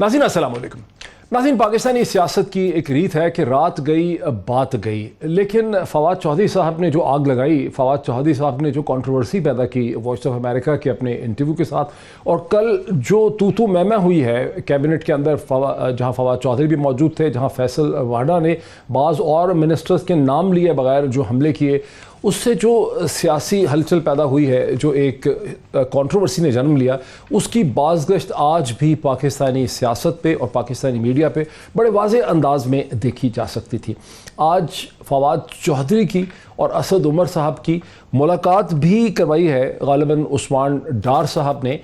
नाज़रीन अस्सलाम वालेकुम। नाज़रीन, पाकिस्तानी सियासत की एक रीत है कि रात गई बात गई, लेकिन फवाद चौधरी साहब ने जो आग लगाई, फवाद चौधरी साहब ने जो कंट्रोवर्सी पैदा की वॉइस ऑफ अमेरिका के अपने इंटरव्यू के साथ, और कल जो तू मैं हुई है कैबिनेट के अंदर, जहां फवाद चौधरी भी मौजूद थे, जहां फैसल वाडा ने बाज़ और मिनिस्टर्स के नाम लिए बगैर जो हमले किए, उससे जो सियासी हलचल पैदा हुई है, जो एक कंट्रोवर्सी ने जन्म लिया, उसकी बाज़गश्त आज भी पाकिस्तानी सियासत पे और पाकिस्तानी मीडिया पे बड़े वाज़ेह अंदाज में देखी जा सकती थी। आज फवाद चौधरी की और असद उमर साहब की मुलाकात भी करवाई है गालिबन उस्मान डार साहब ने।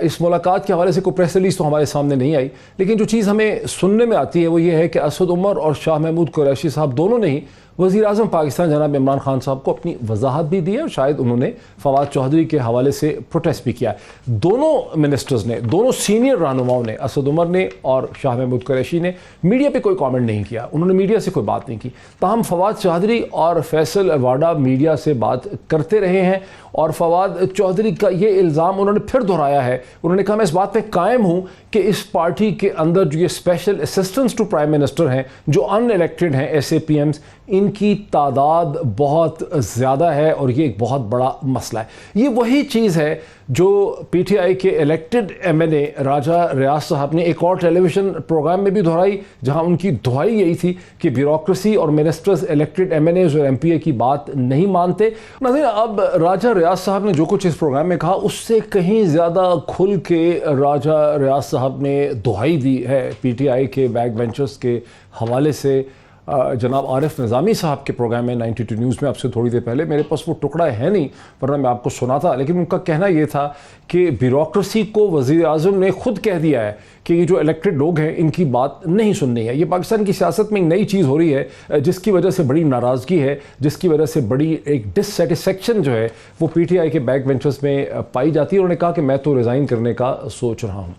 इस मुलाकात के हवाले से कोई प्रेस रिलीज़ तो हमारे सामने नहीं आई, लेकिन जो चीज़ हमें सुनने में आती है वो ये है कि असद उमर और शाह महमूद कुरैशी साहब दोनों ने ही वज़ीर आज़म पाकिस्तान जनाब इमरान खान साहब को अपनी वजाहत भी दी है, और शायद उन्होंने फवाद चौधरी के हवाले से प्रोटेस्ट भी किया। दोनों मिनिस्टर्स ने, दोनों सीनियर रहनुमाओं ने, असद उमर ने और शाह महमूद कुरैशी ने मीडिया पे कोई कमेंट नहीं किया, उन्होंने मीडिया से कोई बात नहीं की। ताहम फवाद चौधरी और फैसल वाडा मीडिया से बात करते रहे हैं, और फवाद चौधरी का ये इल्ज़ाम उन्होंने फिर दोहराया है। उन्होंने कहा, मैं इस बात पे कायम हूँ कि इस पार्टी के अंदर जो ये special assistants to prime minister हैं, जो अनइलेक्टेड हैं, SAPMs, इनकी तादाद बहुत ज़्यादा है और ये एक बहुत बड़ा मसला है। ये वही चीज़ है जो PTI के इलेक्टेड MNA राजा रियाज साहब ने एक और टेलीविज़न प्रोग्राम में भी दोहराई, जहां उनकी दुहाई यही थी कि ब्यूरोक्रेसी और मिनिस्टर्स इलेक्टेड MNAs और MPA की बात नहीं मानते। नाज़रीन, अब राजा रियाज साहब ने जो कुछ इस प्रोग्राम में कहा, उससे कहीं ज़्यादा खुल के राजा रियाज साहब ने दुहाई दी है PTI के बैक बेंचर्स के हवाले से। जनाब आरिफ निज़ामी साहब के प्रोग्राम में 92 न्यूज़ में आपसे थोड़ी देर पहले, मेरे पास वो टुकड़ा है नहीं वरना मैं आपको सुना था, लेकिन उनका कहना ये था कि ब्यूरोक्रेसी को वज़ीर आज़म ने खुद कह दिया है कि ये जो इलेक्टेड लोग हैं इनकी बात नहीं सुननी है। ये पाकिस्तान की सियासत में एक नई चीज़ हो रही है, जिसकी वजह से बड़ी नाराज़गी है, जिसकी वजह से बड़ी एक डिससेटिस्फेक्शन जो है वो PTI के बैक बेंचर्स में पाई जाती है। उन्होंने कहा कि मैं तो रिज़ाइन करने का सोच रहा हूँ।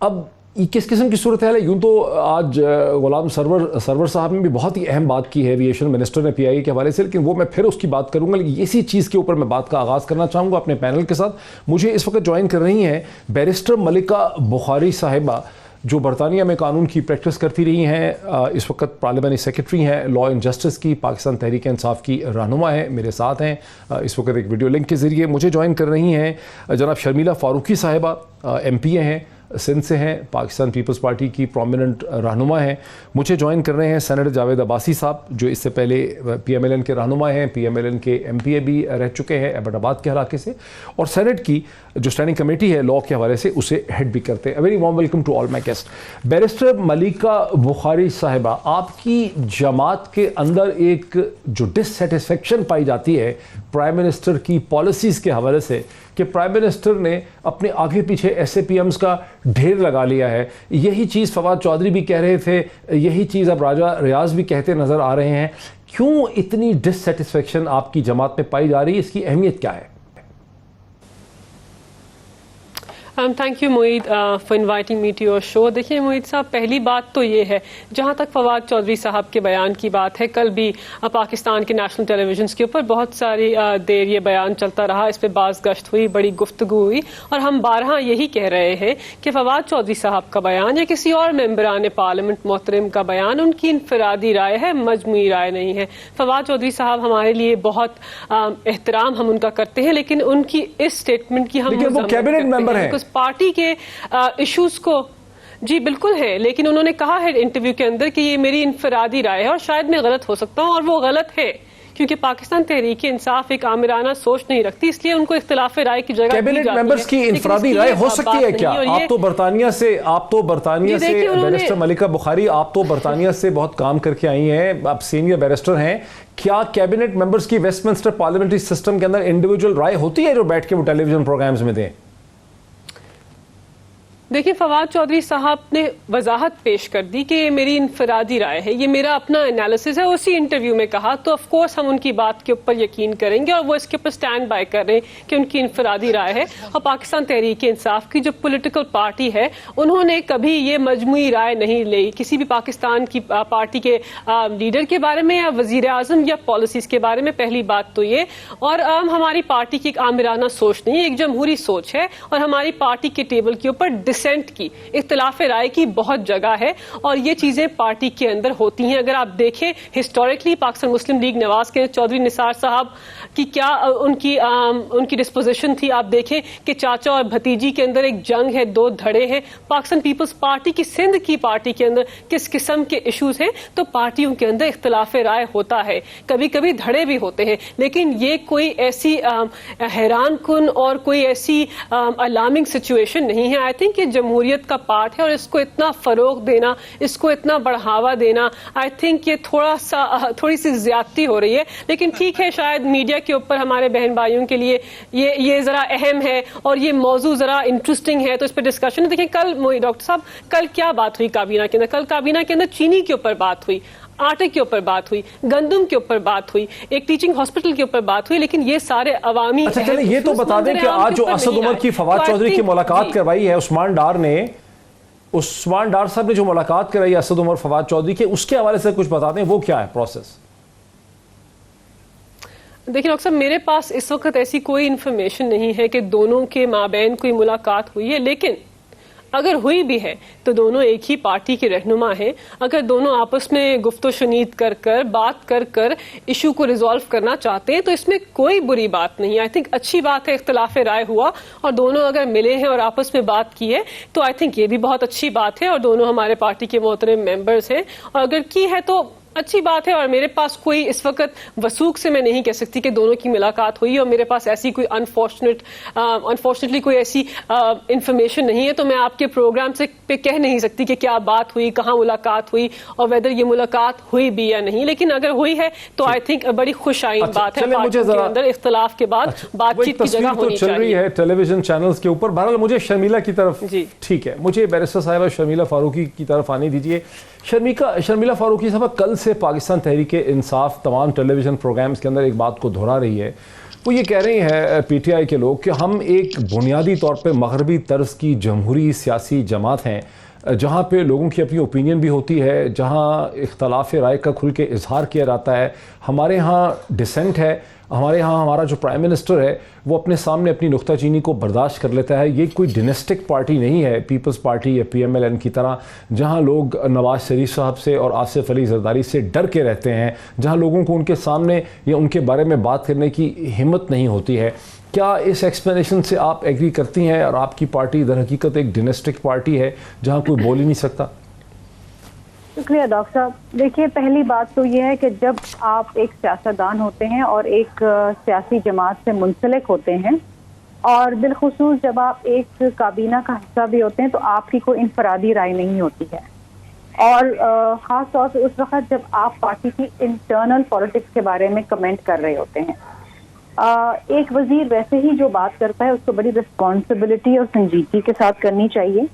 अब किस किस्म की सूरत है? यूँ तो आज गुलाम सरवर साहब ने भी बहुत ही अहम बात की है एविएशन मिनिस्टर ने PIA के हवाले से, लेकिन वो मैं फिर उसकी बात करूँगा। लेकिन इसी चीज़ के ऊपर मैं बात का आगाज़ करना चाहूँगा अपने पैनल के साथ। मुझे इस वक्त ज्वाइन कर रही हैं बैरिस्टर मलिका बुखारी साहिबा, जो बरतानिया में कानून की प्रैक्टिस करती रही हैं, इस वक्त पार्लियामेंट्री सेक्रेटरी हैं लॉ एंड जस्टिस की, पाकिस्तान तहरीक इंसाफ की रहनुमा है, मेरे साथ हैं इस वक्त एक वीडियो लिंक के ज़रिए। मुझे ज्वाइन कर रही हैं जनाब शर्मिला फारूकी साहिबा, MPA हैं, सिंध से हैं, पाकिस्तान पीपल्स पार्टी की प्रोमिनेंट रहनुमा हैं। मुझे ज्वाइन कर रहे हैं सेनेटर जावेद अब्बासी साहब, जो इससे पहले PMLN के रहनुमा हैं, PMLN के MPA भी रह चुके हैं एबटाबाद के इलाके से, और सेनेट की जो स्टैंडिंग कमेटी है लॉ के हवाले से उसे हेड भी करते हैं। Very warm welcome to all my guest. Barrister Malika Bukhari साहिबा, आपकी जमात के अंदर एक जो डिससेटिस्फेक्शन पाई जाती है प्राइम मिनिस्टर की पॉलिसीज़ के हवाले से कि प्राइम मिनिस्टर ने अपने आगे पीछे SAPMs का ढेर लगा लिया है, यही चीज़ फवाद चौधरी भी कह रहे थे, यही चीज़ अब राजा रियाज भी कहते नज़र आ रहे हैं। क्यों इतनी डिससेटिस्फेक्शन आपकी जमात में पाई जा रही है? इसकी अहमियत क्या है? Thank you Moeed for inviting me to your show. देखिए मोईद साहब, पहली बात तो ये है, जहाँ तक फवाद चौधरी साहब के बयान की बात है, कल भी पाकिस्तान के नेशनल टेलीविजन के ऊपर बहुत सारी देर ये बयान चलता रहा, इस पर बाज़ गश्त हुई, बड़ी गुफ्तगू हुई, और हम बारहा यही कह रहे हैं कि फवाद चौधरी साहब का बयान या किसी और मेंबरान पार्लियामेंट मोहतरम का बयान उनकी इनफरादी राय है, मजमूई राय नहीं है। फवाद चौधरी साहब हमारे लिए बहुत एहतराम हम उनका करते हैं, लेकिन उनकी इस स्टेटमेंट की हम कैबिनेट मेंबर हैं, पार्टी के इश्यूज को जी बिल्कुल है, लेकिन उन्होंने कहा है इंटरव्यू के अंदर कि ये मेरी इनफरादी राय है और शायद मैं गलत हो सकता हूं, और वो गलत है क्योंकि पाकिस्तान तहरीक इंसाफ एक आमिराना सोच नहीं रखती, इसलिए उनको इख्तिलाफ राय की जगह कैबिनेट मेंबर्स की इनफरादी राय हो सकती है क्या? आप तो बरतानिया से बैरिस्टर मलिका बुखारी, आप तो बरतानिया से बहुत काम करके आई हैं, आप सीनियर बैरिस्टर हैं। क्या कैबिनेट मेंबर्स की वेस्टमिंस्टर पार्लियामेंट्री सिस्टम के अंदर इंडिविजुअल राय होती है जो बैठ के वो टेलीविजन प्रोग्राम्स में दें? देखिए, फवाद चौधरी साहब ने वजाहत पेश कर दी कि ये मेरी इनफरादी राय है, ये मेरा अपना एनालिसिस है, उसी इंटरव्यू में कहा, तो ऑफ कोर्स हम उनकी बात के ऊपर यकीन करेंगे और वो इसके ऊपर स्टैंड बाय कर रहे हैं कि उनकी इनफरादी राय है। और पाकिस्तान तहरीक इंसाफ की जो पॉलिटिकल पार्टी है, उन्होंने कभी ये मजमूई राय नहीं ली किसी भी पाकिस्तान की पार्टी के लीडर के बारे में या वजीर आजम या पॉलिसीज के बारे में। पहली बात तो ये, और हमारी पार्टी की एक आमिराना सोच नहीं है, एक जमहूरी सोच है, और हमारी पार्टी के टेबल के ऊपर डिसेंट की, इख्तिलाफ राय की बहुत जगह है और ये चीज़ें पार्टी के अंदर होती हैं। अगर आप देखें हिस्टोरिकली पाकिस्तान मुस्लिम लीग नवाज के चौधरी निसार साहब की क्या उनकी डिस्पोजिशन थी, आप देखें कि चाचा और भतीजी के अंदर एक जंग है, दो धड़े हैं। पाकिस्तान पीपल्स पार्टी की, सिंध की पार्टी के अंदर किस किस्म के इश्यूज हैं, तो पार्टियों के अंदर इख्तिलाफ राय होता है, कभी कभी धड़े भी होते हैं, लेकिन ये कोई ऐसी हैरान कुन और कोई ऐसी अलार्मिंग सिचुएशन नहीं है। आई थिंक ये जमहूरियत का पार्ट है और इसको इतना फरोग देना, इसको इतना बढ़ावा देना, आई थिंक ये थोड़ी सी ज्यादती हो रही है। लेकिन ठीक है, शायद मीडिया के ऊपर हमारे बहन भाइयों के लिए ये जरा अहम है और ये मौजू जरा इंटरेस्टिंग है, तो इस पर डिस्कशन। देखिए कल डॉक्टर साहब, कल क्या बात हुई काबीना के अंदर? कल काबीना के अंदर चीनी के ऊपर बात हुई, आटे के ऊपर बात हुई, गंदम के ऊपर बात हुई, एक टीचिंग हॉस्पिटल के ऊपर बात हुई, लेकिन ये सारे अवामी। अच्छा चलिए, ये तो बता दें कि आज जो असद उमर की फवाद चौधरी की मुलाकात करवाई है उस्मान डार साहब ने जो मुलाकात कराई असद उमर फवाद चौधरी के, उसके हवाले से कुछ बता दें, वो क्या है प्रोसेस? देखिए डॉक्टर साहब, मेरे पास इस वक्त ऐसी कोई इन्फॉर्मेशन नहीं है कि दोनों के माबैन कोई मुलाकात हुई है, लेकिन अगर हुई भी है तो दोनों एक ही पार्टी के रहनुमा हैं। अगर दोनों आपस में गुफ्तो शनीद कर बात कर इशू को रिजॉल्व करना चाहते हैं तो इसमें कोई बुरी बात नहीं है। आई थिंक अच्छी बात है, इख्तिलाफ राय हुआ और दोनों अगर मिले हैं और आपस में बात की है तो आई थिंक ये भी बहुत अच्छी बात है और दोनों हमारे पार्टी के मोहतरम मेंबर्स हैं और अगर की है तो अच्छी बात है। और मेरे पास कोई इस वक्त वसूख से मैं नहीं कह सकती कि दोनों की मुलाकात हुई और मेरे पास ऐसी कोई अनफॉर्चुनेटली कोई ऐसी इंफॉर्मेशन नहीं है, तो मैं आपके प्रोग्राम से पे कह नहीं सकती कि क्या बात हुई, कहाँ मुलाकात हुई और वेदर ये मुलाकात हुई भी या नहीं। लेकिन अगर हुई है तो आई थिंक बड़ी खुशाइन बात है, पार्टियों के अंदर इख्तिलाफ के बाद बातचीत की जगह होनी चल रही है टेलीविजन चैनल्स के ऊपर। बहरहाल मुझे शर्मिला की तरफ, ठीक है, मुझे बैरिस्टर साहिबा शर्मिला फारूकी की तरफ आने दीजिए। शर्मिला फारूकी साहब, कल से पाकिस्तान तहरीक इंसाफ तमाम टेलीविज़न प्रोग्राम्स के अंदर एक बात को दोहरा रही है। वो ये कह रही है पीटीआई के लोग कि हम एक बुनियादी तौर पे मगरबी तर्ज की जमहूरी सियासी जमात हैं जहाँ पे लोगों की अपनी ओपिनियन भी होती है, जहाँ इख्तलाफ राय का खुल के इजहार किया जाता है। हमारे यहाँ डिसेंट है, हमारे यहाँ हमारा जो प्राइम मिनिस्टर है वो अपने सामने अपनी नुक्ताचीनी को बर्दाश्त कर लेता है। ये कोई डिनेस्टिक पार्टी नहीं है पीपल्स पार्टी या PMLN की तरह, जहाँ लोग नवाज शरीफ साहब से और आसिफ अली जरदारी से डर के रहते हैं, जहाँ लोगों को उनके सामने या उनके बारे में बात करने की हिम्मत नहीं होती है। क्या इस एक्सप्लेनेशन से आप एग्री करती हैं और आपकी पार्टी दर हकीकत एक डिनेस्टिक पार्टी है जहाँ कोई बोल ही नहीं सकता? शुक्रिया डॉक्टर साहब। देखिए, पहली बात तो ये है कि जब आप एक सियासतदान होते हैं और एक सियासी जमात से मुंसलिक होते हैं और बिलखुसूस जब आप एक काबीना का हिस्सा भी होते हैं तो आपकी कोई इनफरादी राय नहीं होती है। और ख़ास तौर पर उस वक्त जब आप पार्टी की इंटरनल पॉलिटिक्स के बारे में कमेंट कर रहे होते हैं। एक वजीर वैसे ही जो बात करता है उसको बड़ी रिस्पॉन्सिबिलिटी और संजीदगी के साथ करनी चाहिए।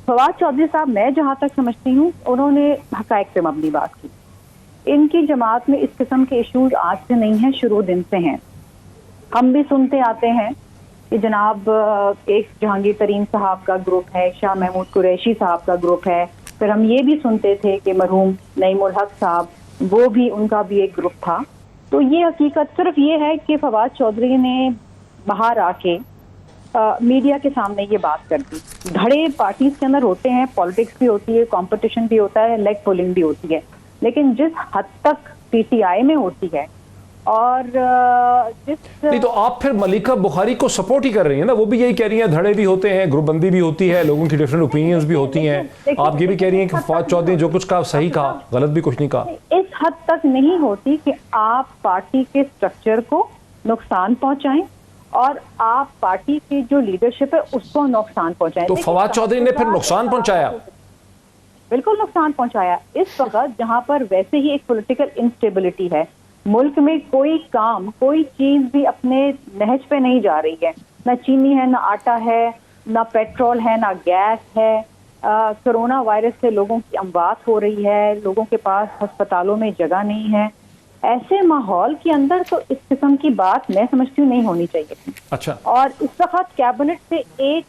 फवाद चौधरी साहब, मैं जहाँ तक समझती हूँ, उन्होंने हकायक पे मबनी बात की। इनकी जमात में इस किस्म के इशूज आज से नहीं हैं, शुरू दिन से हैं। हम भी सुनते आते हैं कि जनाब एक जहांगीर तरीन साहब का ग्रुप है, शाह महमूद कुरैशी साहब का ग्रुप है, फिर हम ये भी सुनते थे कि मरहूम नईमुल हक साहब, वो भी, उनका भी एक ग्रुप था। तो ये हकीकत सिर्फ ये है कि फवाद चौधरी ने बाहर आके मीडिया के सामने ये बात कर दी। धड़े पार्टीज के अंदर होते हैं, पॉलिटिक्स भी होती है, कंपटीशन भी होता है, लेग पुलिंग भी होती है, लेकिन जिस हद तक पीटीआई में होती है और नहीं, तो आप फिर मलिका बुखारी को सपोर्ट ही कर रही हैं ना। वो भी यही कह रही हैं धड़े भी होते हैं, ग्रुपबंदी भी होती है, लोगों की डिफरेंट ओपिनियंस भी होती हैं। आप ये भी कह रही हैं कि फवाद चौधरी जो कुछ कहा सही कहा, गलत भी कुछ नहीं कहा। इस हद तक नहीं होती कि आप पार्टी के स्ट्रक्चर को नुकसान पहुंचाएं और आप पार्टी की जो लीडरशिप है उसको नुकसान पहुंचाएं। तो फवाद चौधरी ने फिर नुकसान पहुंचाया? बिल्कुल नुकसान पहुंचाया। इस वक्त जहां पर वैसे ही एक पॉलिटिकल इंस्टेबिलिटी है, मुल्क में कोई काम, कोई चीज भी अपने नहज पे नहीं जा रही है, ना चीनी है, ना आटा है, ना पेट्रोल है, ना गैस है। कोरोना वायरस से लोगों की अमवात हो रही है, लोगों के पास अस्पतालों में जगह नहीं है। ऐसे माहौल के अंदर तो इस किस्म की बात मैं समझती हूँ नहीं होनी चाहिए थी। अच्छा। और इस वक्त कैबिनेट से एक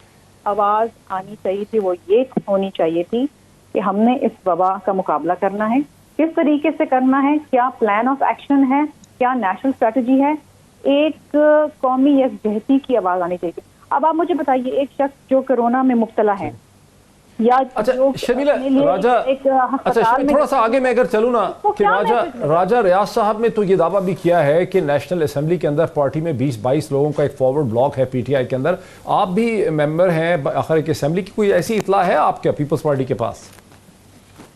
आवाज आनी चाहिए थी, वो ये होनी चाहिए थी कि हमने इस वबा का मुकाबला करना है, किस तरीके से करना है, क्या प्लान ऑफ एक्शन है, क्या नेशनल स्ट्रेटजी है। एक कौमी यकजहती की आवाज आनी चाहिए। अब आप मुझे बताइए, एक शख्स जो कोरोना में मुब्तला है या अच्छा जो शर्मिला, अपने लिए राजा, एक अच्छा अस्पताल शर्मिला, में थोड़ा सा आगे मैं अगर चलूँ ना उसको कि क्या राजा मैसेज मिलेगा? राजा रियाज साहब ने तो ये दावा भी किया है कि नेशनल असेंबली के अंदर पार्टी में 20-22 लोगों का एक फॉरवर्ड ब्लॉक है पीटीआई के अंदर, आप भी मेंबर हैं आखिर एक असेंबली की, कोई ऐसी इतला है आपके पीपल्स पार्टी के पास?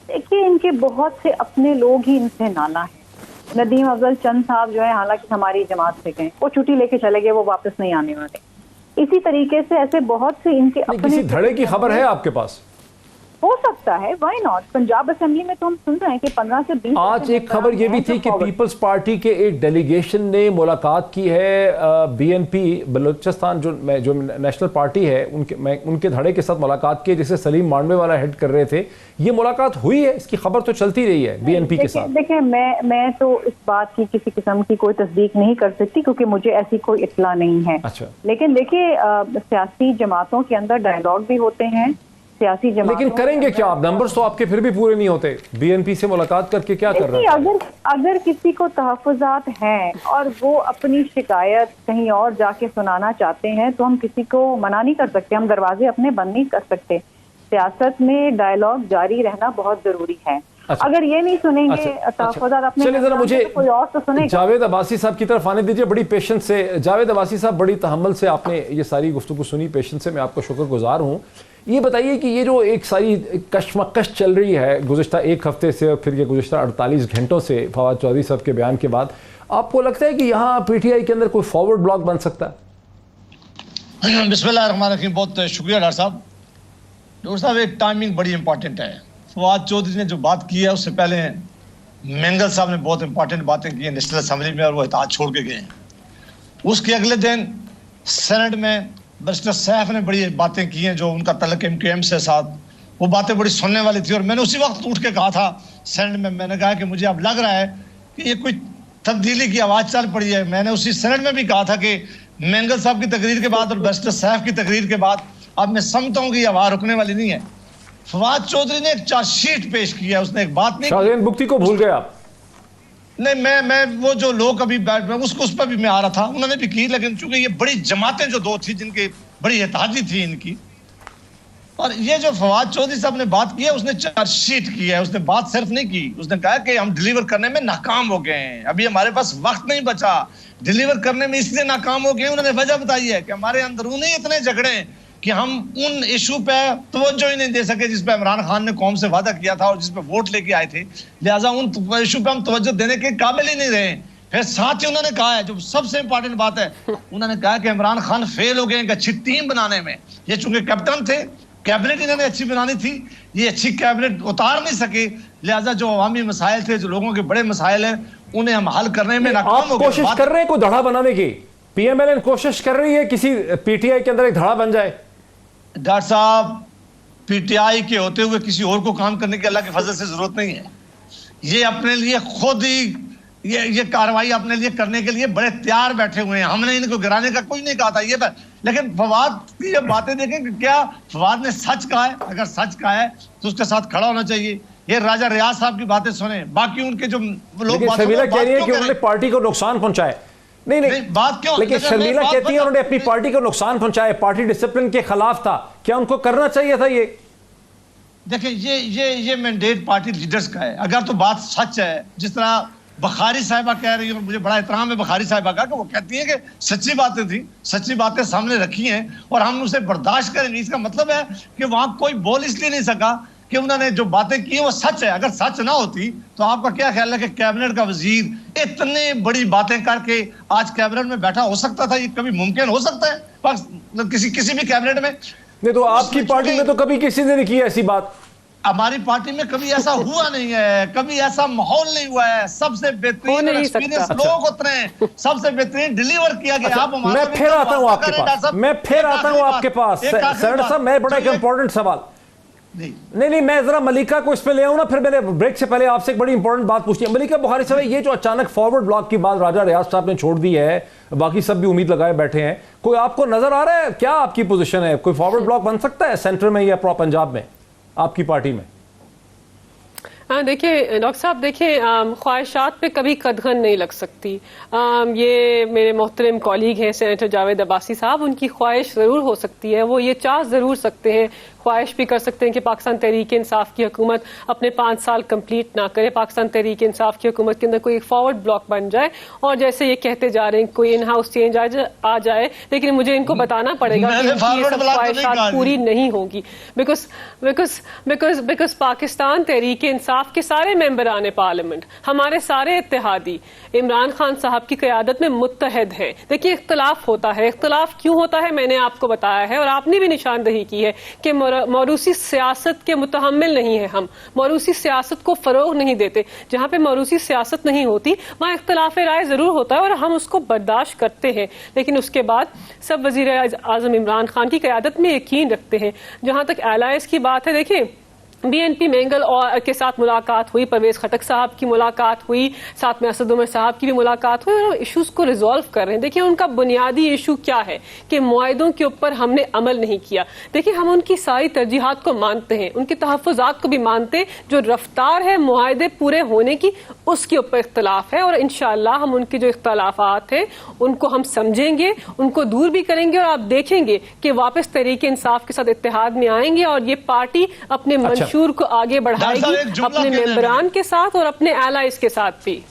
देखिए, इनके बहुत से अपने लोग ही इनसे नाला है। नदीम अफजल चंद साहब जो है, हालांकि हमारी जमात से गए, वो छुट्टी लेके चले गए, वो वापस नहीं आने वाले। इसी तरीके से ऐसे बहुत से इनके नहीं, अपने किसी धड़े की खबर है आपके पास? हो सकता है, व्हाई नॉट। पंजाब असेंबली में तो हम सुन रहे हैं कि 15 से 20 आज एक खबर ये भी थी कि पीपल्स पार्टी के एक डेलीगेशन ने मुलाकात की है बीएनपी बलूचिस्तान जो नेशनल पार्टी है उनके धड़े के साथ मुलाकात की, जिसे सलीम मांडवे वाला हेड कर रहे थे। ये मुलाकात हुई है, इसकी खबर तो चलती रही है बीएनपी के साथ। देखिए, मैं तो इस बात की किसी किस्म की कोई तस्दीक नहीं कर सकती, क्योंकि मुझे ऐसी कोई इत्तला नहीं है। अच्छा, लेकिन देखिए, सियासी जमातों के अंदर डायलॉग भी होते हैं, सियासी जमातों। लेकिन करेंगे क्या आप? नंबर्स तो आपके फिर भी पूरे नहीं होते। बीएनपी से मुलाकात करके क्या कर रहे हैं? अगर किसी को तहफ़्फ़ुज़ात हैं और वो अपनी शिकायत कहीं और जाके सुनाना चाहते हैं, तो हम किसी को मना नहीं कर सकते, हम दरवाजे अपने बंद नहीं कर सकते। सियासत में डायलॉग जारी रहना बहुत जरूरी है। अच्छा, अगर ये नहीं सुनेंगे तहफ़्फ़ुज़ात अपने, चलिए जरा मुझे तो कोई और तो सुनेगा। जावेद अब्बासी साहब की तरफ आने दीजिए, बड़ी पेशेंस से। जावेद अब्बासी साहब, बड़ी तहम्मुल से आपने ये सारी गुफ्तगू सुनी, पेशेंस से मैं आपको शुक्रगुजार हूँ। ये बताइए कि ये जो एक सारी कशमकश चल रही है गुज़िश्ता एक हफ्ते से और फिर ये गुज़िश्ता 48 घंटों से फवाद चौधरी साहब के बयान के बाद, आपको लगता है कि यहाँ पीटीआई के अंदर कोई फॉरवर्ड ब्लॉक बन सकता है? बिस्मिल्लाहिर्रहमानिर्रहीम। बहुत शुक्रिया डॉक्टर साहब। डॉक्टर साहब, एक टाइमिंग बड़ी इंपॉर्टेंट है। फवाद चौधरी ने जो बात की है, उससे पहले मेंगल साहब ने बहुत इंपॉर्टेंट बातें की हैं नेशनल असेंबली में, और वो इत्तेहाद छोड़ के गए हैं। उसके अगले दिन सेनेट में बैरिस्टर सैफ ने बड़ी बातें की हैं जो उनका तल्लुक एमक्यूएम से साथ, वो बातें बड़ी सुनने वाली थी। और मैंने उसी वक्त उठ के कहा था सेनेट में, मैंने कहा कि मुझे अब लग रहा है कि ये कोई तब्दीली की आवाज़ चल पड़ी है। मैंने उसी सेनेट में भी कहा था कि मेंगल साहब की तकरीर के बाद और बैरिस्टर सैफ की तकरीर के बाद अब मैं समझता हूँ कि आवाज़ रुकने वाली नहीं है। फवाद चौधरी ने एक चार्जशीट पेश किया है, उसने एक बात नहीं, शाहजेन बुख्ती को भूल गए आप? नहीं, मैं वो जो लोग अभी उस पर भी मैं आ रहा था, उन्होंने भी की, लेकिन चूंकि ये बड़ी जमातें जो दो थी जिनकी बड़ी एहताजी थी इनकी, और ये जो फवाद चौधरी साहब ने बात की है, उसने चार्जशीट की है। उसने बात सिर्फ नहीं की, उसने कहा कि हम डिलीवर करने में नाकाम हो गए हैं, अभी हमारे पास वक्त नहीं बचा, डिलीवर करने में इसलिए नाकाम हो गए। उन्होंने वजह बताई है कि हमारे अंदरूनी इतने झगड़े कि हम उन इशू पे तवज्जो ही नहीं दे सके जिस पे इमरान खान ने कौम से वादा किया था और जिस पे वोट लेके आए थे, लिहाजा उन इशू पे हम तवज्जो देने के काबिल ही नहीं रहे। फिर साथ ही उन्होंने कहा है, जो सबसे इंपॉर्टेंट बात है, उन्होंने कहा कि इमरान खान फेल हो गए एक अच्छी टीम बनाने में। ये चूंकि कैप्टन थे, कैबिनेट इन्होंने अच्छी बनानी थी, ये अच्छी कैबिनेट उतार नहीं सके, लिहाजा जो अवामी मसाइल थे, जो लोगों के बड़े मसाइल हैं, उन्हें हम हल करने में नाकाम हो गए। कोशिश कर रहे हैं कोई धड़ा बनाने की? पीएमएलएन कोशिश कर रही है किसी पीटीआई के अंदर एक धड़ा बन जाए? डॉक्टर साहब, पीटीआई के होते हुए किसी और को काम करने की अल्लाह के फजल से जरूरत नहीं है। ये अपने लिए खुद ही ये कार्रवाई अपने लिए करने के लिए बड़े तैयार बैठे हुए हैं। हमने इनको गिराने का कुछ नहीं कहा था। ये लेकिन फवाद की ये बातें देखें कि क्या फवाद ने सच कहा है? अगर सच कहा है तो उसके साथ खड़ा होना चाहिए। ये राजा रियाज साहब की बातें सुने, बाकी उनके जो लोग शर्मिला कह रही है कि उन्होंने पार्टी को नुकसान पहुंचाया। नहीं, बात क्यों? लेकिन शर्मिला कहती है उन्होंने अपनी पार्टी को नुकसान पहुंचाया, पार्टी डिसिप्लिन के खिलाफ था, क्या उनको करना चाहिए था ये? देखिए, ये मैंडेट पार्टी लीडर्स का है। अगर तो बात सच है, जिस तरह बखारी साहिबा कह रही है, और मुझे बड़ा एहतराम है बखारी साहिबा का, कि वो कहती है कि सच्ची बातें थी, सच्ची बातें सामने रखी हैं और हम उसे बर्दाश्त करेंगे। इसका मतलब है कि वहां कोई बोल इसलिए नहीं सका कि उन्होंने जो बातें की वो सच है। अगर सच ना होती तो आपका क्या ख्याल है कि कैबिनेट का वजीर इतने बड़ी बातें करके आज कैबिनेट में बैठा हो सकता था? ये कभी मुमकिन हो सकता है किसी भी कैबिनेट में? नहीं, तो आपकी पार्टी में तो कभी किसी ने नहीं की ऐसी बात। हमारी पार्टी में कभी ऐसा हुआ नहीं है, कभी ऐसा माहौल नहीं हुआ है। सबसे बेहतरीन एक्सपीरियंस लोग उतरे हैं, सबसे बेहतरीन डिलीवर किया गया। अच्छा, मैं फिर आता हूं आपके पास, सर साहब, मैं बड़ा एक इंपॉर्टेंट सवाल नहीं, मैं जरा मलिका को इस पे ले आऊं ना, फिर मैंने ब्रेक से पहले आपसे एक बड़ी इंपॉर्टेंट बात पूछनी है। मलिका बुखारी साहब, ये जो अचानक फॉरवर्ड ब्लॉक की बात राजा रियाज साहब ने छोड़ दी है, बाकी सब भी उम्मीद लगाए बैठे हैं, कोई आपको नजर आ रहा है? क्या आपकी पोजीशन है? कोई फॉरवर्ड ब्लॉक बन सकता है सेंटर में या पंजाब में आपकी पार्टी में? हाँ देखिए डॉक्टर साहब, देखिए ख्वाहिशात पे कभी कदगन नहीं लग सकती। ये मेरे मोहतरम कॉलीग हैं सेनेटर जावेद अब्बासी साहब, उनकी ख्वाहिश ज़रूर हो सकती है, वो ये चाह ज़रूर सकते हैं, ख्वाहिश भी कर सकते हैं कि पाकिस्तान तहरीक इंसाफ की हुकूमत अपने 5 साल कंप्लीट ना करे, पाकिस्तान तहरीक इंसाफ की हुकूमत के अंदर कोई एक फॉरवर्ड ब्लॉक बन जाए और जैसे ये कहते जा रहे हैं कोई इन हाउस चेंज आ जाए। लेकिन मुझे इनको बताना पड़ेगा कि ये सब ख्वाहिशात पूरी नहीं होगी, बिकॉज पाकिस्तान तहरीक इंसाफ के सारे मेंबरान पार्लियामेंट, हमारे सारे इत्तेहादी इमरान खान साहब की क़यादत में मुत्तहद हैं। देखिए इख्तलाफ होता है, इख्तलाफ क्यों होता है मैंने आपको बताया है और आपने भी निशानदही की है कि मौरूसी सियासत के मुतहम्मिल नहीं है हम, मौरूसी सियासत को फरोग नहीं देते। जहां पे मौरूसी सियासत नहीं होती वहां इख्तलाफ राय जरूर होता है और हम उसको बर्दाश्त करते हैं, लेकिन उसके बाद सब वजीर आजम इमरान खान की क़यादत में यकीन रखते हैं। जहां तक एलायंस की बात है, देखिए BNP मेंगल और के साथ मुलाकात हुई, परवेज खटक साहब की मुलाकात हुई, साथ में असद उमर साहब की भी मुलाकात हुई और इश्यूज को रिजॉल्व कर रहे हैं। देखिए उनका बुनियादी इशू क्या है कि मुआहदों के ऊपर हमने अमल नहीं किया। देखिए हम उनकी सारी तरजीहात को मानते हैं, उनके तहफ़्फ़ुज़ात को भी मानते हैं, जो रफ्तार है मुआहदे पूरे होने की उसके ऊपर इख्तलाफ है और इंशाअल्लाह हम उनके जो इख्तलाफात हैं उनको हम समझेंगे, उनको दूर भी करेंगे और आप देखेंगे कि वापस तहरीक इंसाफ के साथ इत्तेहाद में आएंगे और ये पार्टी अपने मंशूर को आगे बढ़ाएगी अपने मेंबरान के साथ और अपने एलाइज के साथ भी।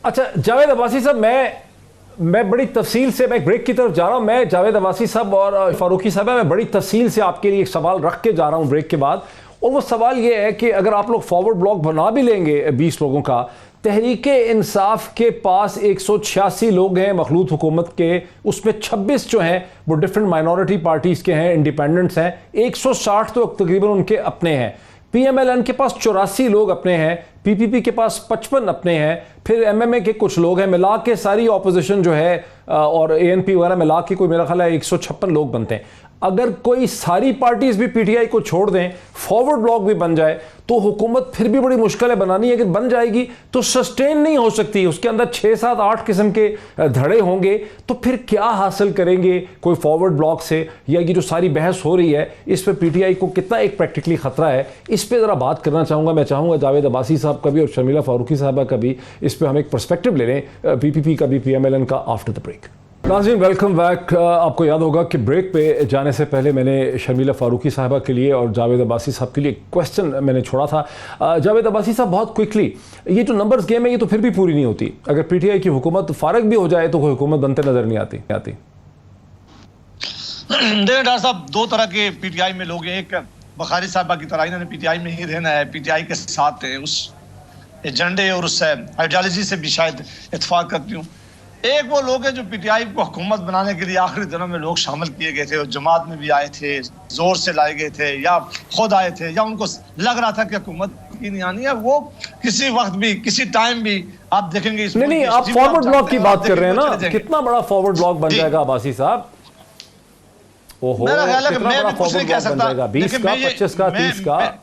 अच्छा जावेद अब्बासी साहब, मैं बड़ी तफसील से, मैं ब्रेक की तरफ जा रहा हूं। मैं जावेद अब्बासी साहब और फारूकी साहब, मैं बड़ी तफसील से आपके लिए एक सवाल रख के जा रहा हूं ब्रेक के बाद, और वो सवाल ये है कि अगर आप लोग फॉरवर्ड ब्लॉक बना भी लेंगे 20 लोगों का, तहरीक इंसाफ के पास 186 लोग हैं मखलूत हुकूमत के, उसमें 26 जो हैं वो डिफरेंट माइनॉरिटी पार्टीज़ के हैं, इंडिपेंडेंट्स हैं, 160 तो तकरीबन उनके अपने हैं। PMLN के पास 84 लोग अपने हैं, PPP के पास 55 अपने हैं, फिर MMA के कुछ लोग हैं, मिला के सारी ऑपोजिशन जो है और ANP वगैरह मिला के कोई मेरा ख्याल है 156 लोग बनते हैं। अगर कोई सारी पार्टीज भी PTI को छोड़ दें, फॉरवर्ड ब्लॉक भी बन जाए, तो हुकूमत फिर भी बड़ी मुश्किल है बनानी। अगर बन जाएगी तो सस्टेन नहीं हो सकती, उसके अंदर 6, 7, 8 किस्म के धड़े होंगे, तो फिर क्या हासिल करेंगे कोई फॉरवर्ड ब्लॉक से? या ये जो सारी बहस हो रही है इस पर PTI को कितना एक प्रैक्टिकली खतरा है, इस पर ज़रा बात करना चाहूँगा। मैं चाहूँगा जावेद अब्बासी साहब का भी और शर्मिला फारूकी साहबा का भी इस पर हम एक पर्सपेक्टिव ले लें, PPP का भी PMLN का, आफ्टर द ब्रेक। नाज़रीन वेलकम बैक। आपको याद होगा कि ब्रेक पे जाने से पहले मैंने शर्मिला फारूकी साहबा के लिए और जावेद अब्बासी साहब के लिए एक क्वेश्चन मैंने छोड़ा था। जावेद अब्बासी साहब, बहुत क्विकली, ये जो नंबर्स गेम है ये तो फिर भी पूरी नहीं होती। अगर PTI की हुकूमत फारग भी हो जाए तो कोई हुकूमत बनते नजर नहीं आती। देखिए डॉक्टर साहब, 2 तरह के PTI में लोग हैं। एक बुखारी साहबा की तरह इन्होंने PTI में ही रहना है, PTI के साथ है, उस एजेंडे और उस आइडियोलॉजी से भी शायद इत्तेफाक करती हूँ। एक वो लोग हैं जो PTI को हुकूमत बनाने के लिए आखिरी दिनों में लोग शामिल किए गए थे और जमात में भी आए थे, जोर से लाए गए थे या खुद आए थे या उनको लग रहा था कि हुकूमत की नहीं आनी है। वो किसी वक्त भी किसी टाइम भी आप देखेंगे। नहीं, आप फॉरवर्ड ब्लॉक की बात कर रहे हैं ना, कितना बड़ा फॉरवर्ड ब्लॉक बन जाएगा अब्बासी साहब? ओहो, मेरा ख्याल है कि मैं भी कुछ नहीं कह सकता। 20 का, 25 का, 30 का।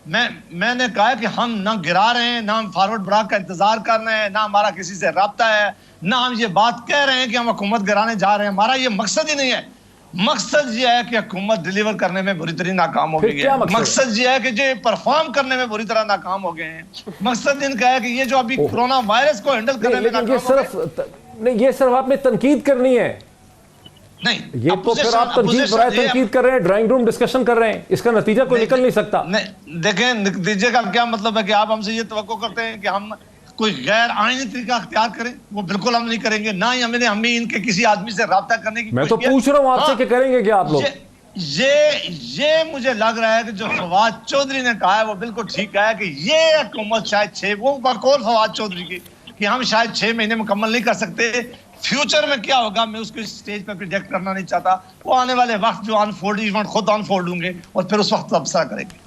मैंने कहा कि हम ना गिरा रहे हैं, ना हम फॉरवर्ड ब्लॉक का इंतजार कर रहे हैं, ना हमारा किसी से रब्ता है, ना हम ये बात कह रहे हैं कि हम हुकूमत गिराने जा रहे हैं। हमारा ये मकसद ही नहीं है। मकसद ये है कि हुकूमत डिलीवर करने में बुरी तरह नाकाम हो गई है। मकसद ये है कि जो परफॉर्म करने में बुरी तरह नाकाम हो गए हैं। मकसद इनका है कि ये जो अभी कोरोना वायरस को हैंडल करने में नाकाम ये सिर्फ आपने तनकीद करनी है। नहीं, ये तो फिर आप तनकीद कर रहे हैं, ड्राइंग रूम डिस्कशन कर रहे हैं, इसका नतीजा कोई निकल नहीं सकता। देखें, नतीजे का क्या मतलब है कि आप हमसे ये तवक्को करते हैं कि हम कोई गैर आईनी तरीका अख्तियार करें? वो बिल्कुल हम नहीं करेंगे। ना ही हमें इनके किसी आदमी से राब्ता करने की मैं तो पूछ रहा हूं आपसे कि करेंगे क्या आप लोग? ये मुझे लग रहा है कि जो फवाद चौधरी ने कहा है वो बिल्कुल ठीक है कि ये हुकूमत शायद वो बकौल फवाद चौधरी की कि हम शायद 6 महीने मुकम्मल नहीं कर सकते। फ्यूचर में क्या होगा मैं उसको इस स्टेज पर प्रिडिक्ट करना नहीं चाहता। वो आने वाले वक्त जो अनफोल्ड इवेंट खुद अनफोल्ड होंगे और फिर उस वक्त तबसरा करेंगे।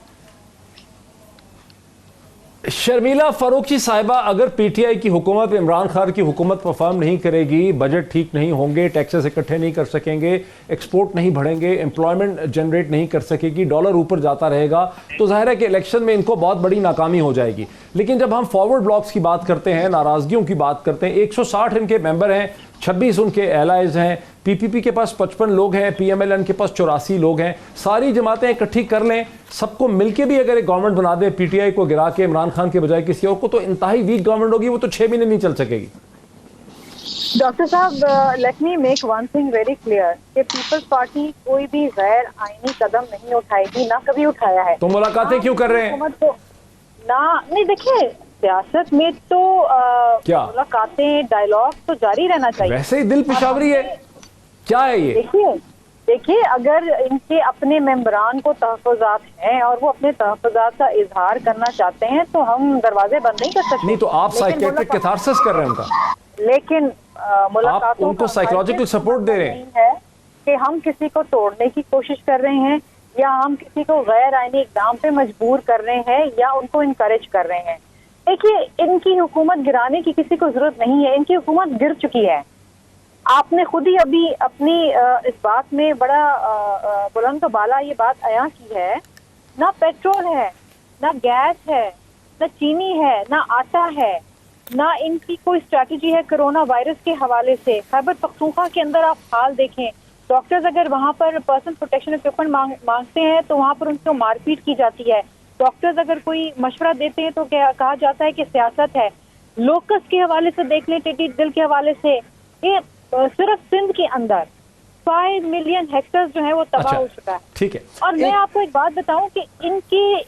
शर्मिला फारूकी साहिबा, अगर PTI की हुकूमत, इमरान खान की हुकूमत परफॉर्म नहीं करेगी, बजट ठीक नहीं होंगे, टैक्सेस इकट्ठे नहीं कर सकेंगे, एक्सपोर्ट नहीं बढ़ेंगे, एम्प्लॉयमेंट जनरेट नहीं कर सकेगी, डॉलर ऊपर जाता रहेगा, तो जाहिर है कि इलेक्शन में इनको बहुत बड़ी नाकामी हो जाएगी। लेकिन जब हम फॉरवर्ड ब्लॉक्स की बात करते हैं, नाराजगियों की बात करते हैं, 160 इनके मेंबर हैं, 26 उनके एलाइज हैं, पीपीपी के पास 55 लोग हैं, पीएमएलएन के पास 84 लोग हैं। सारी जमातें इकट्ठी कर लें, सबको मिलके भी अगर एक गवर्नमेंट बना दे पीटीआई को गिरा के इमरान खान के बजाय किसी और को, तो इंतहाई वीक गवर्नमेंट होगी, वो तो 6 महीने नहीं चल सकेगी। डॉक्टर साहब, let me make one thing very clear कि पीपल्स पार्टी कोई भी गैर आईनी कदम नहीं उठाएगी, ना कभी उठाया है। तो मुलाकातें क्यों कर रहे हैं? नहीं, देखिए सियासत में तो क्या मुलाकातें, डायलॉग तो जारी रहना चाहिए। वैसे ही दिल पिशावरी है, क्या है ये? देखिए अगर इनके अपने मेंबरान को तहफ़्फ़ुज़ात हैं और वो अपने तहफ़्फ़ुज़ात का इजहार करना चाहते हैं तो हम दरवाजे बंद नहीं कर सकते। नहीं तो आप साइकियाट्रिक कैथारसिस कर रहे हैं उनका, लेकिन आप उनको साइकोलॉजिकल सपोर्ट दे रहे हैं कि हम किसी को तोड़ने की कोशिश कर रहे हैं या हम किसी को गैर आईनी इक़दाम पे मजबूर कर रहे हैं या उनको इनकरेज कर रहे हैं। देखिए इनकी हुकूमत गिराने की किसी को जरूरत नहीं है, इनकी हुकूमत गिर चुकी है। आपने खुद ही अभी अपनी इस बात में बड़ा बुलंद बाला ये बात अया की है, ना पेट्रोल है, ना गैस है, ना चीनी है, ना आटा है, ना इनकी कोई स्ट्रैटेजी है कोरोना वायरस के हवाले से। खैबर पख्तूनख्वा के अंदर आप हाल देखें, डॉक्टर्स अगर वहां पर पर्सनल प्रोटेक्शन इक्विपमेंट मांगते हैं तो वहां पर उनको मारपीट की जाती है। डॉक्टर्स अगर कोई मशवरा देते हैं तो कहा जाता है कि सियासत है। लोकस के हवाले से देख लें, टिड्डी दिल के हवाले से, ये सिर्फ सिंध के अंदर 5 मिलियन हेक्टेयर जो है वो तबाह हो चुका है। ठीक है। और मैं आपको एक बात बताऊं कि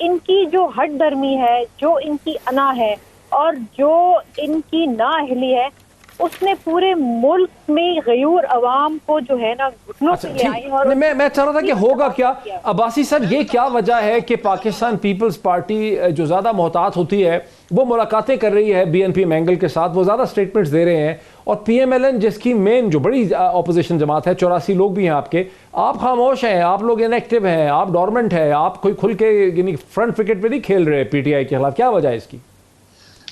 इनकी जो हट दर्मी है, जो इनकी अना है और जो इनकी नाअहली है, उसने पूरे मुल्क में गयूर अवाम को जो है ना घुटनों से ले आई। और मैं चाह रहा था कि होगा क्या अब्बासी साहब, ये क्या वजह है कि पाकिस्तान पीपल्स पार्टी जो ज़्यादा मोहतात होती है वो मुलाकातें कर रही है बीएनपी मैंगल के साथ, वो ज़्यादा स्टेटमेंट्स दे रहे हैं, और पीएमएलएन जिसकी मेन जो बड़ी अपोजिशन जमात है, 84 लोग भी हैं आपके, आप खामोश हैं, आप लोग इनएक्टिव हैं, आप डोरमेंट हैं, आप कोई खुल के यानी फ्रंट विकेट पे नहीं खेल रहे पीटीआई के खिलाफ, क्या वजह है इसकी?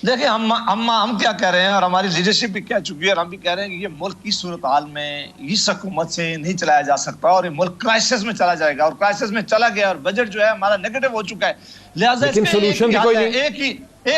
देखिए हम क्या कह रहे हैं और हमारी लीडरशिप भी कह चुकी है और हम भी कह रहे हैं कि ये मुल्क की सूरत हाल में इस हुकूमत से नहीं चलाया जा सकता और ये मुल्क क्राइसिस में चला जाएगा, और क्राइसिस में चला गया और बजट जो है हमारा नेगेटिव हो चुका है। लिहाजा लेकिन सोल्यूशन कोई नहीं, एक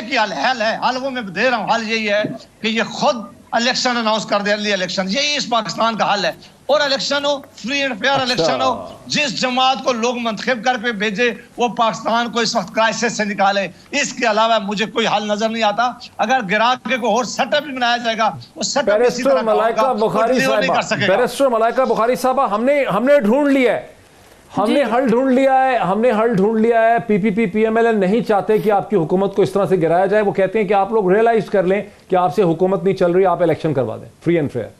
ही हल है, हल वो मैं दे रहा हूँ। हल यही है कि ये खुद इलेक्शन अनाउंस कर दे, अर्ली इलेक्शन, यही इस पाकिस्तान का हल है। और इलेक्शन हो, फ्री एंड फेयर इलेक्शन हो, जिस जमात को लोग मंतखब करके भेजे वो पाकिस्तान को इस वक्त क्राइसिस से निकाले। इसके अलावा मुझे कोई हल नजर नहीं आता। अगर गिरा के कोई और सेटअप भी बनाया जाएगा, वो सेटअप बैरिस्टर मलाइका बुखारी साहबा, हमने ढूंढ लिया है, हमने हल ढूंढ लिया है। पीपीपी पीएमएलएन नहीं चाहते कि आपकी हुकूमत को इस तरह से गिराया जाए। वो कहते हैं कि आप लोग रियलाइज कर लें कि आपसे हुकूमत नहीं चल रही, आप इलेक्शन करवा दें फ्री एंड फेयर।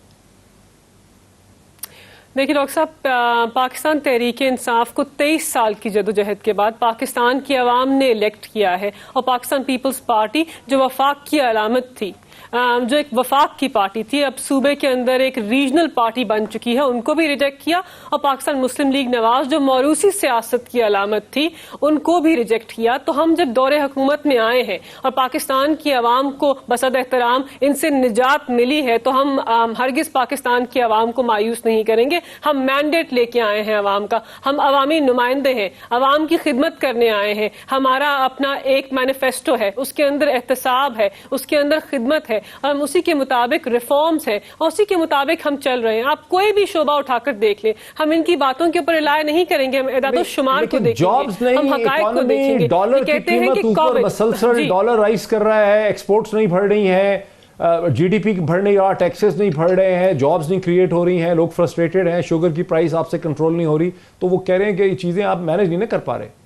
देखिए डॉक्टर साहब, पाकिस्तान तहरीक इंसाफ को 23 साल की जदोजहद के बाद पाकिस्तान की आवाम ने इलेक्ट किया है, और पाकिस्तान पीपल्स पार्टी जो वफाक की अलामत थी, जो एक वफाक की पार्टी थी, अब सूबे के अंदर एक रीजनल पार्टी बन चुकी है, उनको भी रिजेक्ट किया। और पाकिस्तान मुस्लिम लीग नवाज जो मौरूसी सियासत की अलामत थी, उनको भी रिजेक्ट किया। तो हम जब दौरे हुकूमत में आए हैं और पाकिस्तान की आवाम को बसद एहतराम इनसे निजात मिली है, तो हम हरगिज पाकिस्तान की आवाम को मायूस नहीं करेंगे। हम मैंडेट लेके आए हैं आवाम का, हम अवामी नुमाइंदे हैं, आवाम की खिदमत करने आए हैं। हमारा अपना एक मैनिफेस्टो है, उसके अंदर एहतसाब है, उसके अंदर खिदमत है, और हम उसी के मुताबिक रिफॉर्म्स है और उसी के मुताबिक हम चल रहे हैं। आप कोई भी शोबा उठाकर देख लें, हम इनकी बातों के ऊपर रिलाय नहीं करेंगे, हम एदादो शुमार को देखेंगे, हम हकायक को देखेंगे। डॉलर की कीमत ऊपर मसलसल डॉलर राइज कर रहा है, एक्सपोर्ट्स नहीं बढ़ रही हैं, जीडीपी बढ़ नहीं रहा, टैक्सेस नहीं बढ़ रहे हैं, जॉब्स नहीं क्रिएट हो रही हैं, लोग फ्रस्ट्रेटेड हैं, शुगर की प्राइस आपसे कंट्रोल नहीं हो रही, तो वो कह रहे हैं कि ये चीजें आप मैनेज नहीं कर पा रहे।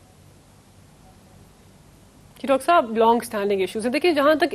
कि डॉक्टर साहब लॉन्ग स्टैंडिंग इश्यूज है। देखिए जहां तक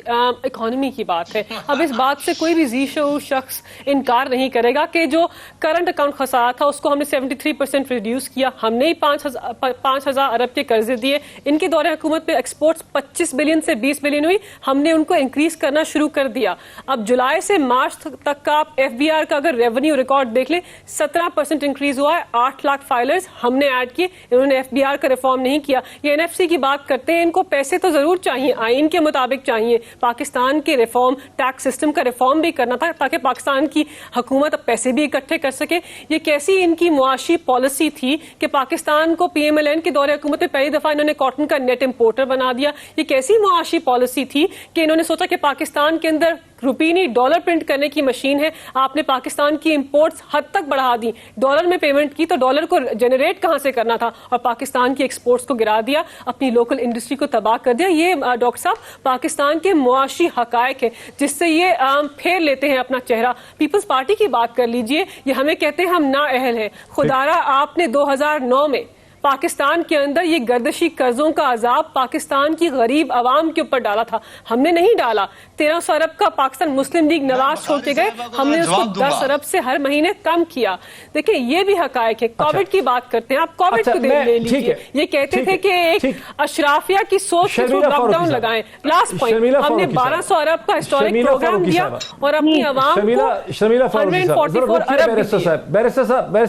इकोनॉमी की बात है, अब इस बात से कोई भी जीशो शख्स इनकार नहीं करेगा कि जो करंट अकाउंट खसारा था उसको हमने 73% रिड्यूस किया। हमने ही 5,000 अरब के कर्जे दिए। इनके दौरे हुकूमत पे एक्सपोर्ट्स 25 बिलियन से 20 बिलियन हुई, हमने उनको इंक्रीज करना शुरू कर दिया। अब जुलाई से मार्च तक का आप FBR का अगर रेवेन्यू रिकॉर्ड देख ले, 17% इंक्रीज हुआ है। 8 लाख फाइलर्स हमने ऐड किए, इन्होंने FBR का रिफॉर्म नहीं किया। ये NFC की बात करते हैं, इनको पैसे तो जरूर चाहिए, आईन के मुताबिक चाहिए। पाकिस्तान के रिफॉर्म, टैक्स सिस्टम का रिफॉर्म भी करना था ताकि पाकिस्तान की हुकूमत पैसे भी इकट्ठे कर सके। ये कैसी इनकी मुआशी पॉलिसी थी कि पाकिस्तान को PMLN के दौरे हुकूमत में पहली दफा इन्होंने कॉटन का नेट इंपोर्टर बना दिया। ये कैसी मुआशी पॉलिसी थी कि इन्होंने सोचा कि पाकिस्तान के अंदर रुपये नहीं डॉलर प्रिंट करने की मशीन है। आपने पाकिस्तान की इंपोर्ट्स हद तक बढ़ा दी, डॉलर में पेमेंट की तो डॉलर को जनरेट कहां से करना था और पाकिस्तान की एक्सपोर्ट्स को गिरा दिया, अपनी लोकल इंडस्ट्री को तबाह कर दिया। ये डॉक्टर साहब पाकिस्तान के मुआशी हकायक है जिससे ये फेर लेते हैं अपना चेहरा। पीपल्स पार्टी की बात कर लीजिए, ये हमें कहते हैं हम नाअहल हैं। खुदारा आपने 2009 में पाकिस्तान के अंदर ये गर्दिशी कर्जों का अजाब पाकिस्तान की गरीब आवाम के ऊपर डाला था, हमने नहीं डाला। 1300 अरब का पाकिस्तान मुस्लिम लीग नवाज छोड़ के गए, हमने उसको 10 अरब से हर महीने कम किया। देखिए ये भी हकायक है। कोविड की बात करते हैं, आप कोविड को ले लीजिए। ये कहते थे कि एक अशराफिया की सोच के थ्रू लॉकडाउन लगाएं। लास्ट पॉइंट, हमने 1200 अरब का हिस्टोरिक प्रोग्राम दिया और अपनी आवाम को शर्मिला फारूकी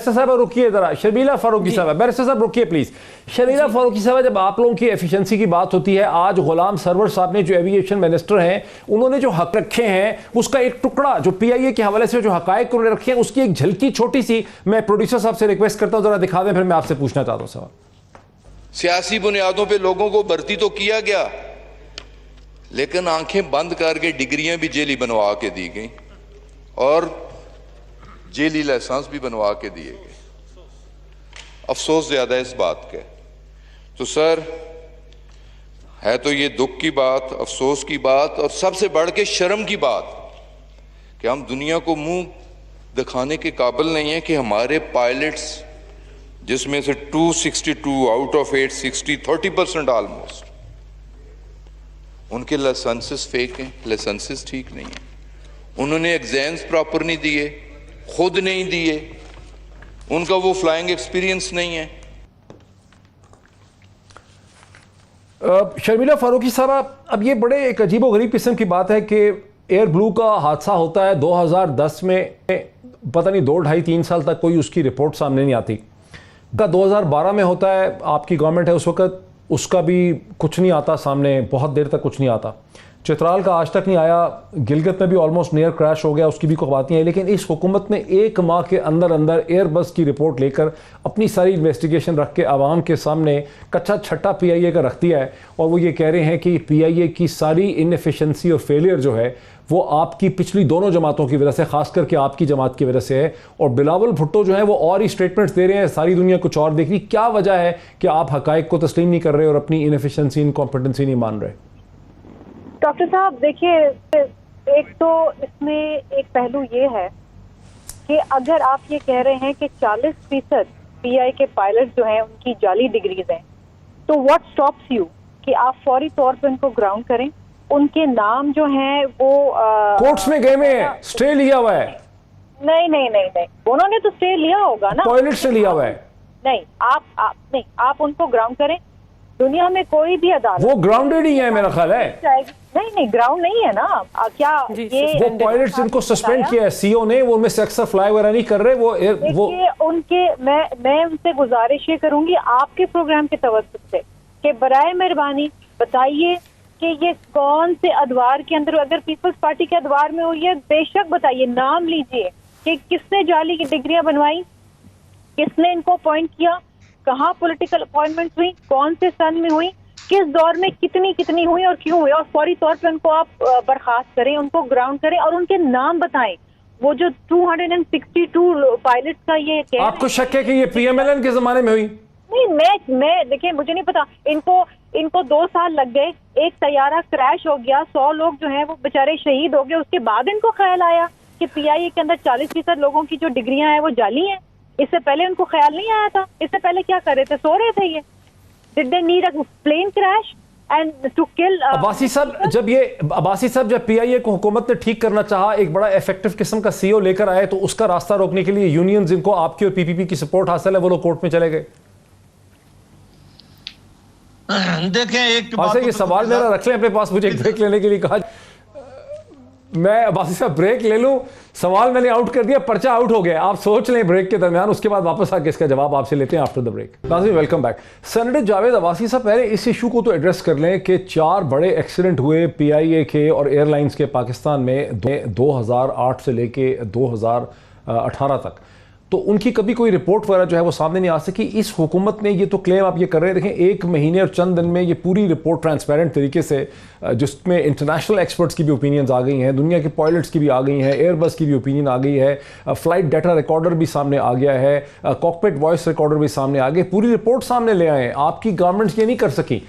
साहब रुकिए जरा। शर्मिला फारूकी साहब, बैरिस्टर साहब रुकिए प्लीज। शर्मिला फारूकी साहब, जब आप लोगों की एफिशिएंसी की बात होती है, आज गुलाम सरवर साहब ने जो एविएशन मिनिस्टर हैं उन्होंने जो हक रखे हैं उसका एक टुकड़ा जो पीआईए के हवाले से जो हकायक उन्होंने रखे हैं उसकी एक झलकी छोटी सी मैं प्रोड्यूसर साहब से रिक्वेस्ट करता हूं जरा दिखा दें, फिर मैं आपसे पूछना चाहता हूं सवाल। सियासी बुनियादों पे लोगों को भर्ती तो किया गया, लेकिन आंखें बंद करके डिग्रियां भी जेली बनवा के दी गई और जेली लाइसेंस भी बनवा के दिए गए। अफसोस ज्यादा इस बात का। तो सर, है तो ये दुख की बात, अफसोस की बात और सबसे बढ़ के शर्म की बात कि हम दुनिया को मुंह दिखाने के काबिल नहीं है कि हमारे पायलट्स, जिसमें से 262 आउट ऑफ 860, 30% ऑलमोस्ट, उनके लाइसेंसेस फेक हैं, लाइसेंसेस ठीक नहीं है। उन्होंने एग्जाम्स प्रॉपर नहीं दिए, खुद नहीं दिए, उनका वो फ्लाइंग एक्सपीरियंस नहीं है। शर्मिला फारूकी साहब, अब ये बड़े एक अजीबोगरीब किस्म की बात है कि एयर ब्लू का हादसा होता है 2010 में, पता नहीं 2, 2.5, 3 साल तक कोई उसकी रिपोर्ट सामने नहीं आती। का 2012 में होता है, आपकी गवर्नमेंट है उस वक्त, उसका भी कुछ नहीं आता सामने, बहुत देर तक कुछ नहीं आता। चित्राल का आज तक नहीं आया, गिलगित में भी ऑलमोस्ट नियर क्रैश हो गया, उसकी भी कोई बात नहीं है। लेकिन इस हुकूमत ने 1 माह के अंदर अंदर एयरबस की रिपोर्ट लेकर अपनी सारी इन्वेस्टिगेशन रख के आवाम के सामने कच्चा छट्टा पीआईए का रख दिया है और वो ये कह रहे हैं कि पीआईए की सारी इनएफिशिएंसी और फेलियर जो है वो आपकी पिछली दोनों जमातों की वजह से, खास करके आपकी जमात की वजह से है। और बिलावल भुट्टो जो है वो और ही स्टेटमेंट्स दे रहे हैं, सारी दुनिया कुछ और देख रही। क्या वजह है कि आप हकायक को तस्लीम नहीं कर रहे और अपनी इनएफिशिएंसी, इनकॉम्पिटेंसी नहीं मान रहे? डॉक्टर साहब देखिए, एक तो इसमें एक पहलू ये है कि अगर आप ये कह रहे हैं कि 40% पीआई के पायलट जो हैं उनकी जाली डिग्रीज हैं, तो व्हाट स्टॉप्स यू कि आप फौरी तौर पर उनको ग्राउंड करें। उनके नाम जो हैं वो कोर्ट्स में गए हुए हैं, स्टे लिया हुआ है। नहीं, उन्होंने तो स्टे लिया होगा ना, पायलट से लिया हुआ है। नहीं, आप उनको ग्राउंड करें। दुनिया में कोई भी अदालत, वो ग्राउंडेड ही है मेरा ख्याल है। नहीं, ग्राउंड नहीं है ना। क्या ये वो पायलट्स जिनको सस्पेंड किया है सीओ ने, वो उनमें से अक्सर फ्लाई वगैरह नहीं कर रहे। वो उनके मैं उनसे गुजारिश ये करूंगी आपके प्रोग्राम के तवज्जुह से कि बराए मेहरबानी बताइए कि ये कौन से अदवार के अंदर, अगर पीपल्स पार्टी के अदवार में हुई है बेशक बताइए, नाम लीजिए कि किसने जाली की डिग्रियां बनवाई, किसने इनको अपॉइंट किया, कहाँ पॉलिटिकल अपॉइंटमेंट्स हुई, कौन से सन में हुई, किस दौर में कितनी हुई और क्यों हुई, और फौरी तौर पर उनको आप बर्खास्त करें, उनको ग्राउंड करें और उनके नाम बताएं। वो जो 262 पायलट का ये कह, आपको शक है कि ये पीएमएलएन के जमाने में हुई? नहीं, मैं देखिए, मुझे नहीं पता। इनको 2 साल लग गए, एक तैयारा क्रैश हो गया, 100 लोग जो हैं वो बेचारे शहीद हो गए, उसके बाद इनको ख्याल आया कि पीआईए के अंदर 40% लोगों की जो डिग्रियां हैं वो जाली हैं। इससे पहले उनको ख्याल नहीं आया था? इससे पहले क्या कर रहे थे, सो रहे थे ये? Did they need a plane crash and to kill? Abbasi साहब जब पीआईए को हुकूमत ने ठीक करना चाहा, एक बड़ा इफेक्टिव किस्म का सीओ लेकर आए, तो उसका रास्ता रोकने के लिए यूनियन जिनको आपकी और पीपीपी की सपोर्ट हासिल है वो लोग कोर्ट में चले गए। देखें, एक ये सवाल मेरा रख लें अपने पास, मुझे एक ब्रेक लेने के लिए कहा। मैं अब्बासी साहब ब्रेक ले लूं, सवाल मैंने आउट कर दिया, पर्चा आउट हो गया। आप सोच लें ब्रेक के दरमियान, उसके बाद वापस आके इसका जवाब आपसे लेते हैं आफ्टर द ब्रेक। नाज़रीन, welcome back. Senator Javed Abbasi साहब, पहले इस इशू को तो एड्रेस कर लें कि 4 बड़े एक्सीडेंट हुए पीआईए के और एयरलाइंस के पाकिस्तान में 2008 से लेके 2018 तक। तो उनकी कभी कोई रिपोर्ट वगैरह जो है वो सामने नहीं आ सकी। इस हुकूमत ने ये तो क्लेम आप ये कर रहे हैं, देखें 1 महीने और चंद दिन में ये पूरी रिपोर्ट ट्रांसपेरेंट तरीके से, जिसमें इंटरनेशनल एक्सपर्ट्स की भी ओपिनियंस आ गई हैं, दुनिया के पायलट्स की भी आ गई हैं, एयरबस की भी ओपिनियन आ गई है, फ्लाइट डाटा रिकॉर्डर भी सामने आ गया है, कॉकपिट वॉइस रिकॉर्डर भी सामने आ गए, पूरी रिपोर्ट सामने ले आए। आपकी गवर्नमेंट ये नहीं कर सकी,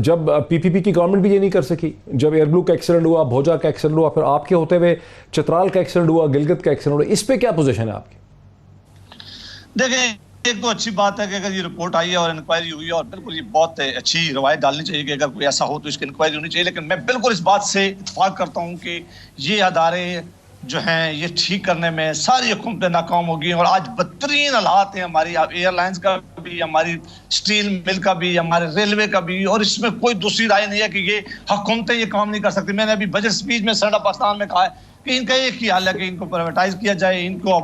जब पीपीपी की गवर्नमेंट भी ये नहीं कर सकी, जब एयरब्लू का एक्सीडेंट हुआ, भोजा का एक्सीडेंट हुआ, फिर आपके होते हुए चित्राल का एक्सीडेंट हुआ, गिलगित का एक्सीडेंट हुआ, इस पे क्या पोजीशन है आपकी? देखिए, एक तो अच्छी बात है कि अगर ये रिपोर्ट आई है और इंक्वायरी हुई है, और बिल्कुल ये बहुत अच्छी रवायत डालनी चाहिए कि अगर कोई ऐसा हो तो इसकी इंक्वायरी होनी चाहिए। लेकिन मैं बिल्कुल इस बात से इत्तेफाक करता हूँ कि ये अदारे जो हैं ये ठीक करने में सारी हुकूमतें नाकाम हो गई, और आज बदतरीन हालात हैं हमारी एयरलाइंस का भी, हमारी स्टील मिल का भी, हमारे रेलवे का भी, और इसमें कोई दूसरी राय नहीं है कि ये हुकूमतें ये काम नहीं कर सकती। मैंने अभी बजट स्पीच में सेनेट पाकिस्तान में कहा है कि इनका एक ही हाल है कि इनको प्राइवेटाइज किया जाए, इनको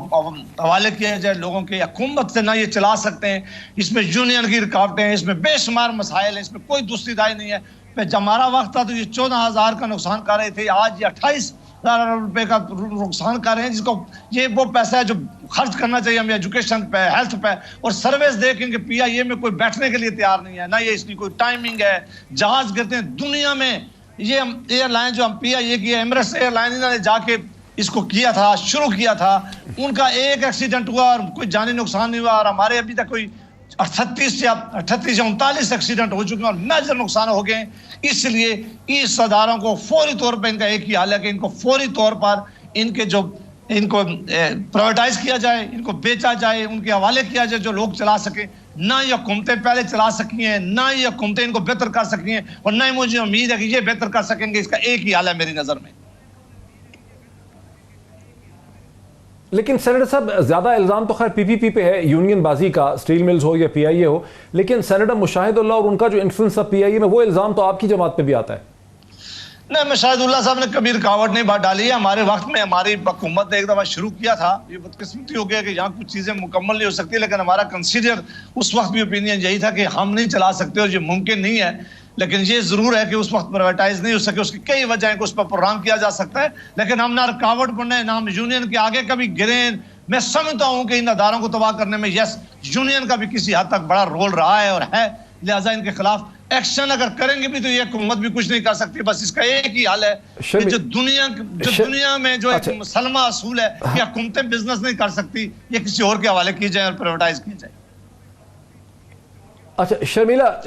हवाले किया जाए लोगों के। हुकूमत से ना ये चला सकते हैं, इसमें यूनियन की रुकावटें हैं, इसमें बेशुमार मसाइल हैं, इसमें कोई दूसरी राय नहीं है। जब हमारा वक्त था तो ये 14,000 का नुकसान कर रहे थे, आज ये 28,000 रुपए का नुकसान कर रहे हैं, जिसको ये वो पैसा है जो खर्च करना चाहिए हमें एजुकेशन पे, हेल्थ पे। और सर्विस देखेंगे PIA में कोई बैठने के लिए तैयार नहीं है, ना ये इसकी कोई टाइमिंग है, जहाज गिरते हैं दुनिया में। ये एयरलाइन जो हम PIA की एमिरेट्स एयरलाइन, इन्होंने जाके इसको किया था, शुरू किया था, उनका एक एक्सीडेंट हुआ और कोई जानी नुकसान नहीं हुआ, और हमारे अभी तक कोई 38 या 39 एक्सीडेंट हो चुके हैं और मेजर नुकसान हो गए। इसलिए इस अदारों को फौरी तौर पर, इनका एक ही हाल है कि इनको फौरी तौर पर इनको प्राइवेटाइज किया जाए, इनको बेचा जाए, उनके हवाले किया जाए, जो लोग चला सके। ना ये हुकूमतें पहले चला सकी हैं, ना ये हुकूमतें इनको बेहतर कर सकी हैं, और ना ही मुझे उम्मीद है कि ये बेहतर कर सकेंगे। इसका एक ही हाल है मेरी नजर में। लेकिन सेनेटर साहब, ज्यादा इल्जाम तो खैर पीपीपी पे है, यूनियन बाजी का, स्टील मिल्स हो या PIA हो, लेकिन सेनेटर मुशाहिदुल्लाह और उनका जो इन्फ्लुएंस था PIA में, वो इल्जाम तो आपकी जमात पे भी आता है। नहीं, मुशाहिदुल्लाह साहब ने कभी रुकावट नहीं बात डाली है। हमारे वक्त में हमारी हुकूमत ने एक दफा शुरू किया था, ये बदकिस्मती हो गया कि यहाँ कुछ चीजें मुकम्मल नहीं हो सकती, लेकिन हमारा कंसीडर उस वक्त भी ओपिनियन यही था कि हम नहीं चला सकते और ये मुमकिन नहीं है। लेकिन ये जरूर है कि उस वक्त प्राइवेटाइज नहीं हो सके, उसकी कई वजह है कि उस पर प्रोग्राम किया जा सकता है, लेकिन हम ना रुकावट बने, ना हम यूनियन के आगे कभी गिरे। मैं समझता हूँ कि इन अदारों को तबाह करने में यस यूनियन का भी किसी हद तक बड़ा रोल रहा है और है, लिहाजा इनके खिलाफ एक्शन अगर करेंगे भी तो ये हुकूमत भी कुछ नहीं कर सकती। बस इसका एक ही हाल है कि जो दुनिया में जो एक मुसलमा असूल है कि हुकूमतें बिजनेस नहीं कर सकती, ये किसी और के हवाले की जाए और प्राइवेटाइज की जाए। अच्छा,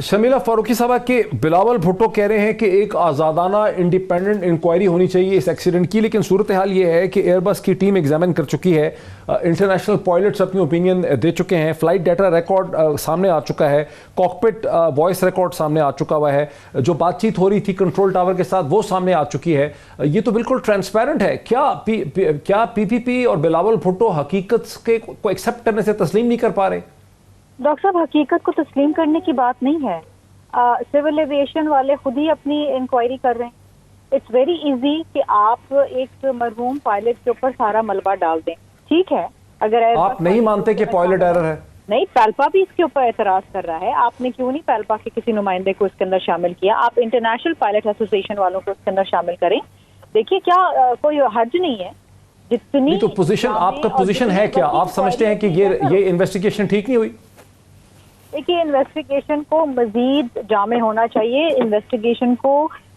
शर्मिला फारूकी साहब के बिलावल भुट्टो कह रहे हैं कि एक आज़ादाना इंडिपेंडेंट इंक्वायरी होनी चाहिए इस एक्सीडेंट की, लेकिन सूरत हाल ये है कि एयरबस की टीम एग्जामिन कर चुकी है, इंटरनेशनल पायलट्स अपनी ओपिनियन दे चुके हैं, फ्लाइट डाटा रिकॉर्ड सामने आ चुका है, कॉकपिट वॉइस रिकॉर्ड सामने आ चुका हुआ है, जो बातचीत हो रही थी कंट्रोल टावर के साथ वो सामने आ चुकी है। ये तो बिल्कुल ट्रांसपेरेंट है। क्या PPP और बिलावल भुट्टो हकीकत को एक्सेप्ट करने से तस्लीम नहीं कर पा रहे? डॉक्टर साहब, हकीकत को तस्लीम करने की बात नहीं है। सिविल एविएशन वाले खुद ही अपनी इंक्वायरी कर रहे हैं। इट्स वेरी इजी कि आप एक मरहूम पायलट के ऊपर सारा मलबा डाल दें, ठीक है। अगर आप नहीं मानते कि पायलट एरर है? नहीं, पैल्पा भी इसके ऊपर एतराज कर रहा है। आपने क्यों नहीं पैल्पा के किसी नुमाइंदे को इसके अंदर शामिल किया? आप इंटरनेशनल पायलट एसोसिएशन वालों को इसके अंदर शामिल करें। देखिए, क्या कोई हर्ज नहीं है। जितनी तो पोजीशन, आपका पोजीशन है क्या? आप समझते हैं कि ये इन्वेस्टिगेशन ठीक नहीं हुई? देखिए, इन्वेस्टिगेशन को मजीद जामे होना चाहिए, इन्वेस्टिगेशन को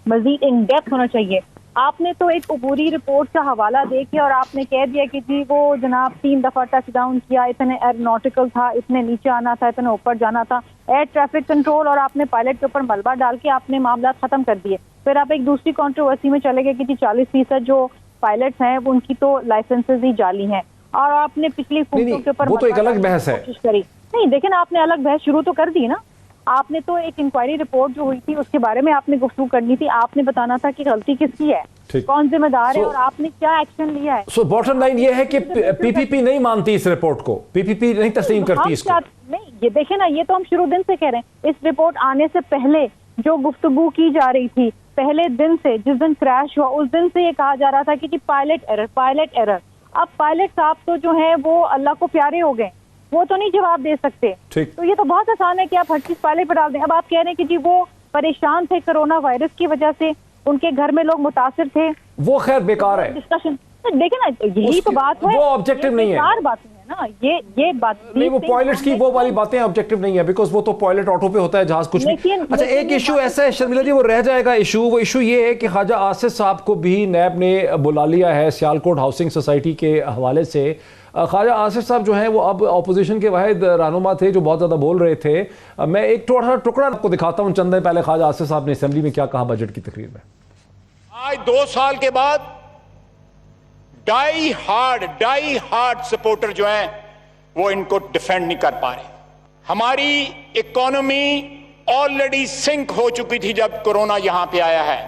मजीद इन डेप्थ होना चाहिए। आपने तो एक अबूरी रिपोर्ट का हवाला दे के और आपने कह दिया कि जी वो जनाब 3 दफा टच डाउन किया, इतने एरोनॉटिकल था, इतने नीचे आना था, इतने ऊपर जाना था, एयर ट्रैफिक कंट्रोल, और आपने पायलट के ऊपर मलबा डाल के आपने मामला खत्म कर दिए। फिर आप एक दूसरी कंट्रोवर्सी में चले गए कि जी 40% जो पायलट्स हैं उनकी तो लाइसेंसेज ही जाली हैं, और आपने पिछली फूटों के ऊपर वो तो एक अलग बहस है। कोशिश करी। नहीं, लेकिन आपने अलग बहस शुरू तो कर दी ना। आपने तो एक इंक्वायरी रिपोर्ट जो हुई थी उसके बारे में आपने गुफ्तगू करनी थी, आपने बताना था कि गलती किसकी है, कौन जिम्मेदार है और आपने क्या एक्शन लिया है। सो बॉटम लाइन ये है कि PPP नहीं मानती इस रिपोर्ट को, PPP नहीं तस्लीम करती इसको। नहीं, ये देखे ना, ये तो हम शुरू दिन से कह रहे हैं। इस रिपोर्ट आने से पहले जो गुफ्तगू की जा रही थी, पहले दिन से, जिस दिन क्रैश हुआ उस दिन से ये कहा जा रहा था कि पायलट एरर, पायलट एरर। अब पायलट साहब तो जो है वो अल्लाह को प्यारे हो गए, वो तो नहीं जवाब दे सकते। तो ये तो बहुत आसान है कि आप हर चीज पायलट पर डाल दें। अब आप कह रहे हैं कि जी वो परेशान थे कोरोना वायरस की वजह से, उनके घर में लोग मुतासिर थे, वो खैर बेकार है डिस्कशन। देखे ना, यही तो बात है, वो ऑब्जेक्टिव नहीं है, बेकार बात है ना, ये बात नहीं, वो पायलट्स की वो वाली बातें ऑब्जेक्टिव नहीं है, बिकॉज वो तो पायलट ऑटो पे होता है, जहाज कुछ नहीं। अच्छा, एक इशू ऐसा है शर्मिला जी, वो रह जाएगा इशू। वो इशू ये है कि ख्वाजा आसिफ साहब को भी नैब ने बुला लिया है सियालकोट हाउसिंग सोसाइटी के हवाले से। ख्वाजा आसिफ साहब जो हैं वो अब अपोजिशन के वाहिद रहनुमा थे जो बहुत ज़्यादा बोल रहे थे। मैं एक थोड़ा सा टुकड़ा आपको दिखाता हूँ चंद दिन पहले ख्वाजा आसिफ साहब ने असेंबली में क्या कहा बजट की तकरीर में। आज 2 साल के बाद डाई हार्ड सपोर्टर जो हैं वो इनको डिफेंड नहीं कर पा रहे। हमारी इकोनॉमी ऑलरेडी सिंक हो चुकी थी जब कोरोना यहां पे आया है।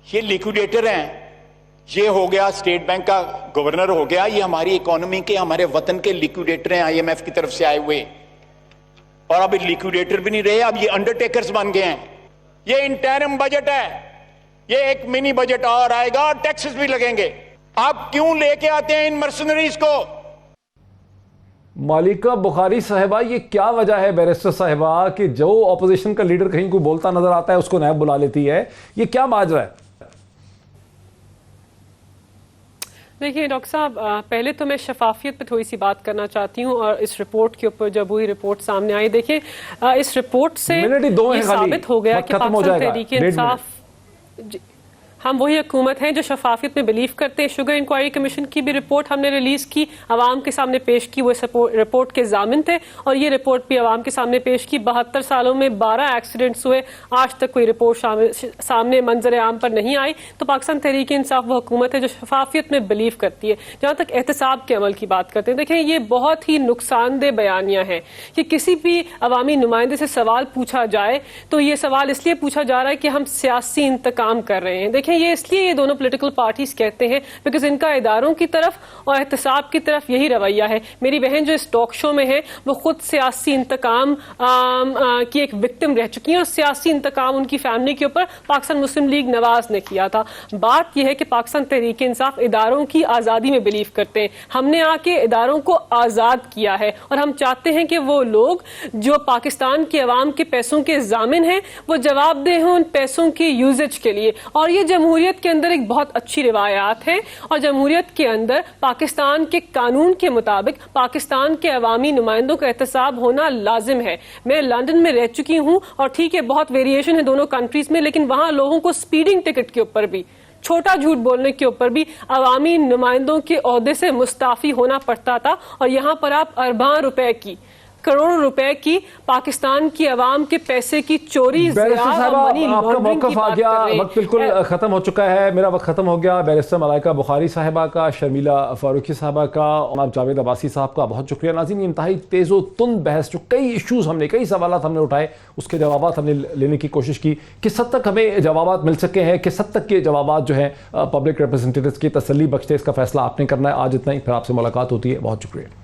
ये लिक्विडेटर हैं, ये हो गया स्टेट बैंक का गवर्नर हो गया, ये हमारी इकोनॉमी के, हमारे वतन के लिक्विडेटर हैं आईएमएफ की तरफ से आए हुए। और अब लिक्विडेटर भी नहीं रहे, अब ये अंडरटेकर्स बन गए हैं। ये इंटरिम बजट है, ये एक मिनी बजट और आएगा और टैक्सेस भी लगेंगे। आप क्यों लेके आते हैं इन मर्सनरीज को? मालिका बुखारी साहिबा, ये क्या वजह है बैरिस्टर साहिबा कि जो ऑपोजिशन का लीडर कहीं कोई बोलता नजर आता है उसको नैब बुला लेती है, ये क्या माजरा है? देखिए डॉक्टर साहब, पहले तो मैं शफाफियत पे थोड़ी सी बात करना चाहती हूँ और इस रिपोर्ट के ऊपर जब वही रिपोर्ट सामने आई, देखिए इस रिपोर्ट से ये साबित हो गया कि पाकिस्तान तहरीक-ए-इंसाफ हम वही हुकूमत हैं जो शफाफियत में बिलीव करते हैं। शुगर इंक्वायरी कमीशन की भी रिपोर्ट हमने रिलीज की, आवाम के सामने पेश की, वो रिपोर्ट के जामिन थे और ये रिपोर्ट भी आवाम के सामने पेश की। 72 सालों में 12 एक्सीडेंट्स हुए, आज तक कोई रिपोर्ट सामने मंजर आम पर नहीं आई। तो पाकिस्तान तहरीक इंसाफ वो हुकूमत है जो शफाफियत में बिलीव करती है। जहाँ तक एहतसाब के अमल की बात करते हैं, देखिए ये बहुत ही नुकसानदेह बयानियां हैं कि किसी भी अवामी नुमाइंदे से सवाल पूछा जाए तो ये सवाल इसलिए पूछा जा रहा है कि हम सियासी इंतकाम कर रहे हैं। देखिए ये इसलिए ये दोनों पॉलिटिकल पार्टीज कहते हैं बिकॉज इनका इदारों की तरफ और एहतसाब की तरफ यही रवैया है। मेरी बहन जो इस टॉक शो में है वो खुद सियासी इंतकाम की एक विक्टिम रह चुकी है और सियासी इंतकाम उनकी फैमिली के ऊपर पाकिस्तान मुस्लिम लीग नवाज ने किया था। बात यह है कि पाकिस्तान तहरीक इंसाफ इदारों की आज़ादी में बिलीव करते हैं। हमने आके इदारों को आज़ाद किया है और हम चाहते हैं कि वो लोग जो पाकिस्तान के अवाम के पैसों के जामिन हैं वो जवाबदेह हों उन पैसों के यूजेज के लिए। और ये जमहूरियत के अंदर एक बहुत अच्छी रिवायात है और जमहूरियत के अंदर पाकिस्तान के कानून के मुताबिक पाकिस्तान के अवामी नुमाइंदों का एहतसाब होना लाजिम है। मैं लंदन में रह चुकी हूं और ठीक है बहुत वेरिएशन है दोनों कंट्रीज में, लेकिन वहां लोगों को स्पीडिंग टिकट के ऊपर भी, छोटा झूठ बोलने के ऊपर भी अवामी नुमाइंदों के ओहदे से मुस्ताफी होना पड़ता था। और यहाँ पर आप अरबां रुपए की, करोड़ों रुपए की पाकिस्तान की आवाम के पैसे की चोरी, आपका मौकफ आ गया, वक्त बिल्कुल खत्म हो चुका है, मेरा वक्त खत्म हो गया। बैरिस्टर मलाइका बुखारी साहिबा का, शर्मिला फारूकी साहिबा का और जावेद अब्बासी साहब का बहुत शुक्रिया। नाज़रीन, इंतहाई तेज़ो तुंद बहस, जो कई इशूज़ हमने, कई सवालात हमने उठाए, उसके जवाब हमने लेने की कोशिश की। किस हद तक हमें जवाब मिल सके हैं, किस हद तक के जवाब जो हैं पब्लिक रिप्रेजेंटेटिव्स की तसल्ली बख्शते, इसका फैसला आपने करना है। आज इतना ही, फिर आपसे मुलाकात होती है। बहुत शुक्रिया।